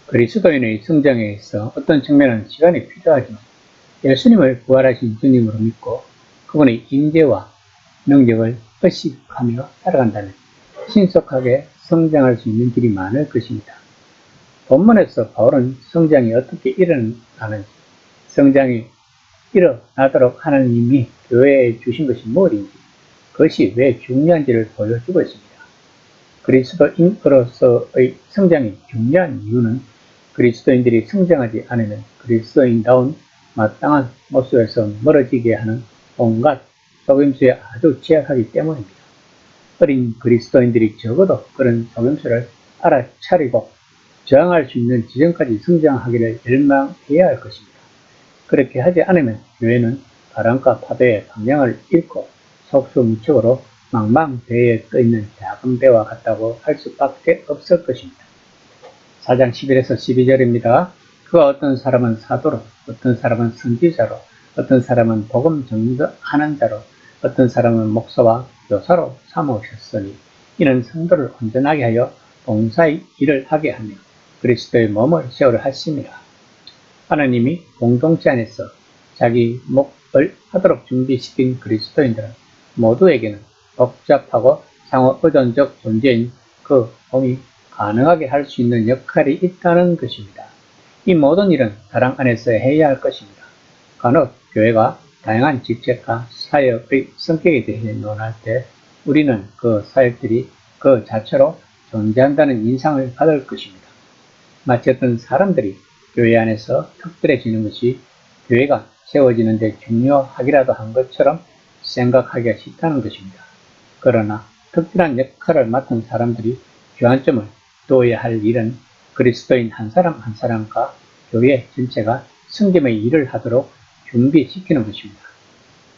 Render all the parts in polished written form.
그리스도인의 성장에 있어 어떤 측면은 시간이 필요하지만 예수님을 부활하신 주님으로 믿고 그분의 임재와 능력을 의식하며 살아간다면 신속하게 성장할 수 있는 길이 많을 것입니다. 본문에서 바울은 성장이 어떻게 일어나는지, 성장이 일어나도록 하나님이 교회에 주신 것이 무엇인지, 그것이 왜 중요한지를 보여주고 있습니다. 그리스도인으로서의 성장이 중요한 이유는 그리스도인들이 성장하지 않으면 그리스도인다운 마땅한 모습에서 멀어지게 하는 온갖 속임수에 아주 취약하기 때문입니다. 어린 그리스도인들이 적어도 그런 속임수를 알아차리고 저항할 수 있는 지점까지 성장하기를 열망해야 할 것입니다. 그렇게 하지 않으면 교회는 바람과 파도의 방향을 잃고 속수무책으로 망망대해에 떠있는 작은 배와 같다고 할 수밖에 없을 것입니다. 4장 11에서 12절입니다. 그가 어떤 사람은 사도로, 어떤 사람은 선지자로, 어떤 사람은 복음 전도하는 자로, 어떤 사람은 목사와 교사로 삼으셨으니 이는 성도를 온전하게 하여 봉사의 일을 하게 하며 그리스도의 몸을 세우려 하심이라. 하나님이 공동체 안에서 자기 목을 하도록 준비시킨 그리스도인들은 모두에게는 복잡하고 상호 의존적 존재인 그 몸이 가능하게 할 수 있는 역할이 있다는 것입니다. 이 모든 일은 사랑 안에서 해야 할 것입니다. 간혹 교회가 다양한 직책과 사역의 성격에 대해 논할 때 우리는 그 사역들이 그 자체로 존재한다는 인상을 받을 것입니다. 마치 어떤 사람들이 교회 안에서 특별해지는 것이 교회가 세워지는 데 중요하기라도 한 것처럼 생각하기가 싫다는 것입니다. 그러나 특별한 역할을 맡은 사람들이 주안점을 둬야 할 일은 그리스도인 한 사람 한 사람과 교회 전체가 성김의 일을 하도록 준비시키는 것입니다.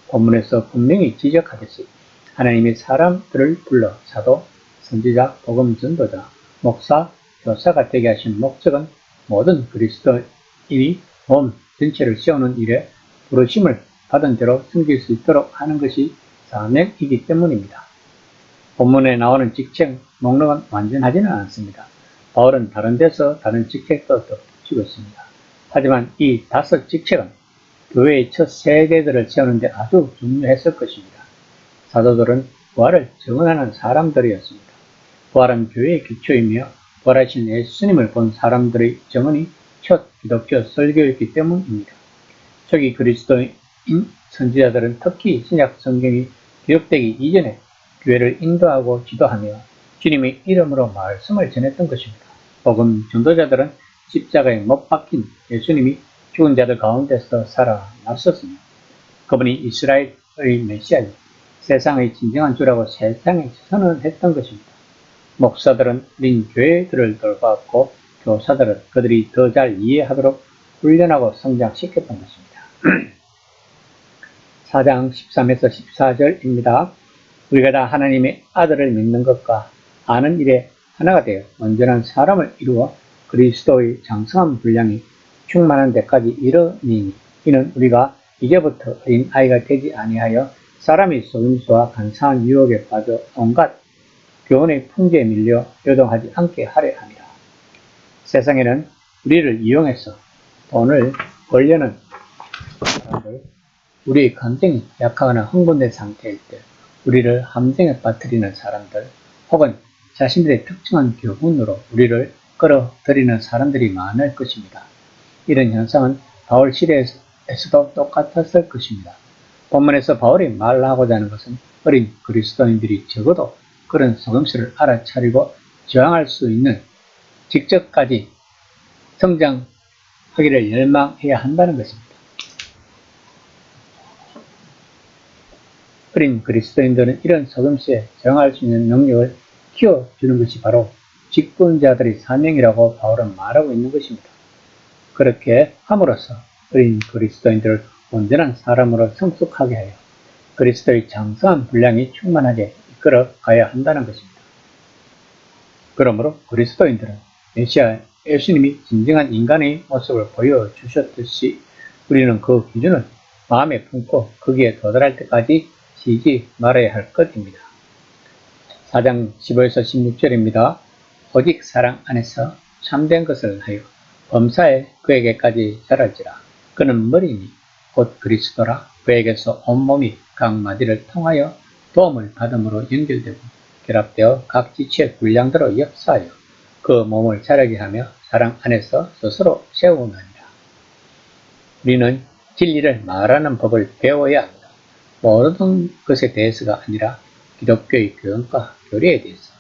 본문에서 분명히 지적하듯이 하나님이 사람들을 불러 사도, 선지자, 복음 전도자, 목사, 교사가 되게 하신 목적은 모든 그리스도인이 몸 전체를 세우는 일에 부르심을 받은 대로 섬길 수 있도록 하는 것이 사명이기 때문입니다. 본문에 나오는 직책 목록은 완전하지는 않습니다. 바울은 다른 데서 다른 직책도 덧붙이고 있습니다. 하지만 이 5 직책은 교회의 첫 세대들을 세우는 데 아주 중요했을 것입니다. 사도들은 부활을 증언하는 사람들이었습니다. 부활은 교회의 기초이며 부활하신 예수님을 본 사람들의 증언이 첫 기독교 설교였기 때문입니다. 초기 그리스도인 선지자들은 특히 신약 성경이 기록되기 이전에 교회를 인도하고 지도하며 주님의 이름으로 말씀을 전했던 것입니다. 복음 전도자들은 십자가에 못 박힌 예수님이 죽은 자들 가운데서 살아났었으며 그분이 이스라엘의 메시아요 세상의 진정한 주라고 세상에 선언했던 것입니다. 목사들은 어린 교회들을 돌봤고 교사들은 그들이 더 잘 이해하도록 훈련하고 성장시켰던 것입니다. 4장 13에서 14절입니다. 우리가 다 하나님의 아들을 믿는 것과 아는 일에 하나가 되어 온전한 사람을 이루어 그리스도의 장성한 분량이 충만한 데까지 이르니니 이는 우리가 이제부터 어린 아이가 되지 아니하여 사람이 속임수와 간사한 유혹에 빠져 온갖 교훈의 풍조에 밀려 요동하지 않게 하려 함이라. 세상에는 우리를 이용해서 돈을 벌려는 사람들, 우리의 감정이 약하거나 흥분된 상태일 때 우리를 함정에 빠뜨리는 사람들, 혹은 자신들의 특정한 교훈으로 우리를 끌어들이는 사람들이 많을 것입니다. 이런 현상은 바울 시대에서도 똑같았을 것입니다. 본문에서 바울이 말하고자 하는 것은 어린 그리스도인들이 적어도 그런 속임수를 알아차리고 저항할 수 있는 직접까지 성장하기를 열망해야 한다는 것입니다. 어린 그리스도인들은 이런 속임수에 저항할 수 있는 능력을 키워주는 것이 바로 직분자들의 사명이라고 바울은 말하고 있는 것입니다. 그렇게 함으로써 어린 그리스도인들을 온전한 사람으로 성숙하게 하여 그리스도의 장성한 분량이 충만하게 이끌어 가야 한다는 것입니다. 그러므로 그리스도인들은 메시아 예수님이 진정한 인간의 모습을 보여주셨듯이 우리는 그 기준을 마음에 품고 거기에 도달할 때까지 쉬지 말아야 할 것입니다. 4장 15에서 16절입니다. 오직 사랑 안에서 참된 것을 하여 범사에 그에게까지 자랄지라. 그는 머리니 곧 그리스도라. 그에게서 온몸이 각 마디를 통하여 도움을 받음으로 연결되고 결합되어 각 지체의 분량대로 역사하여 그 몸을 자라게 하며 사랑 안에서 스스로 세우느니라. 우리는 진리를 말하는 법을 배워야 합니다. 모든 것에 대해서가 아니라 기독교의 교훈과 교리에 대해서.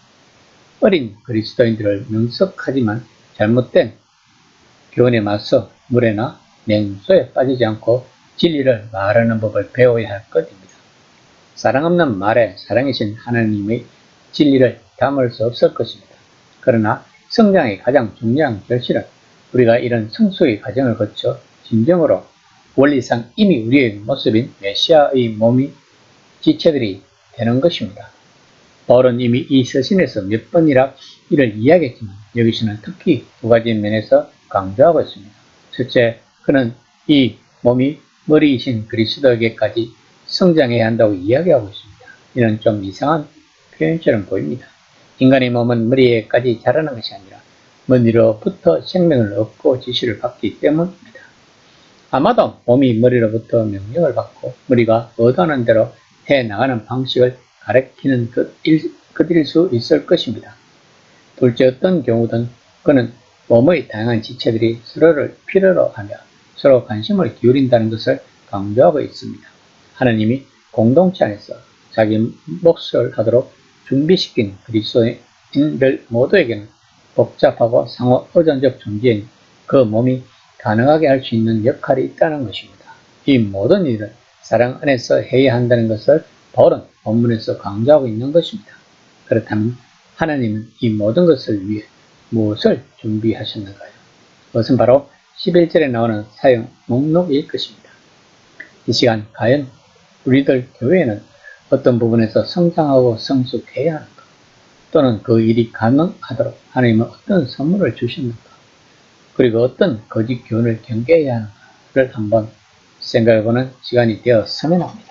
어린 그리스도인들을 명석하지만 잘못된 교훈에 맞서 물에나 냉소에 빠지지 않고 진리를 말하는 법을 배워야 할 것입니다. 사랑 없는 말에 사랑이신 하나님의 진리를 담을 수 없을 것입니다. 그러나 성장의 가장 중요한 결실은 우리가 이런 성숙의 과정을 거쳐 진정으로 원리상 이미 우리의 모습인 메시아의 몸이 지체들이 되는 것입니다. 바울은 이미 이 서신에서 몇 번이나 이를 이야기했지만 여기서는 특히 두 가지 면에서 강조하고 있습니다. 첫째, 그는 이 몸이 머리이신 그리스도에게까지 성장해야 한다고 이야기하고 있습니다. 이는 좀 이상한 표현처럼 보입니다. 인간의 몸은 머리에까지 자라는 것이 아니라 머리로부터 생명을 얻고 지시를 받기 때문입니다. 아마도 몸이 머리로부터 명령을 받고 머리가 의도하는 대로 해나가는 방식을 가리키는 것일 수 있을 것입니다. 둘째, 어떤 경우든 그는 몸의 다양한 지체들이 서로를 필요로 하며 서로 관심을 기울인다는 것을 강조하고 있습니다. 하나님이 공동체 안에서 자기 몫을 하도록 준비시킨 그리스도인들 모두에게는 복잡하고 상호 의존적 존재인 그 몸이 가능하게 할 수 있는 역할이 있다는 것입니다. 이 모든 일을 사랑 안에서 해야 한다는 것을 바울은 본문에서 강조하고 있는 것입니다. 그렇다면 하나님은 이 모든 것을 위해 무엇을 준비하셨는가요? 그것은 바로 11절에 나오는 사용 목록일 것입니다. 이 시간 과연 우리들 교회에는 어떤 부분에서 성장하고 성숙해야 하는가? 또는 그 일이 가능하도록 하나님은 어떤 선물을 주셨는가? 그리고 어떤 거짓 교훈을 경계해야 하는가를 한번 생각해보는 시간이 되었으면 합니다.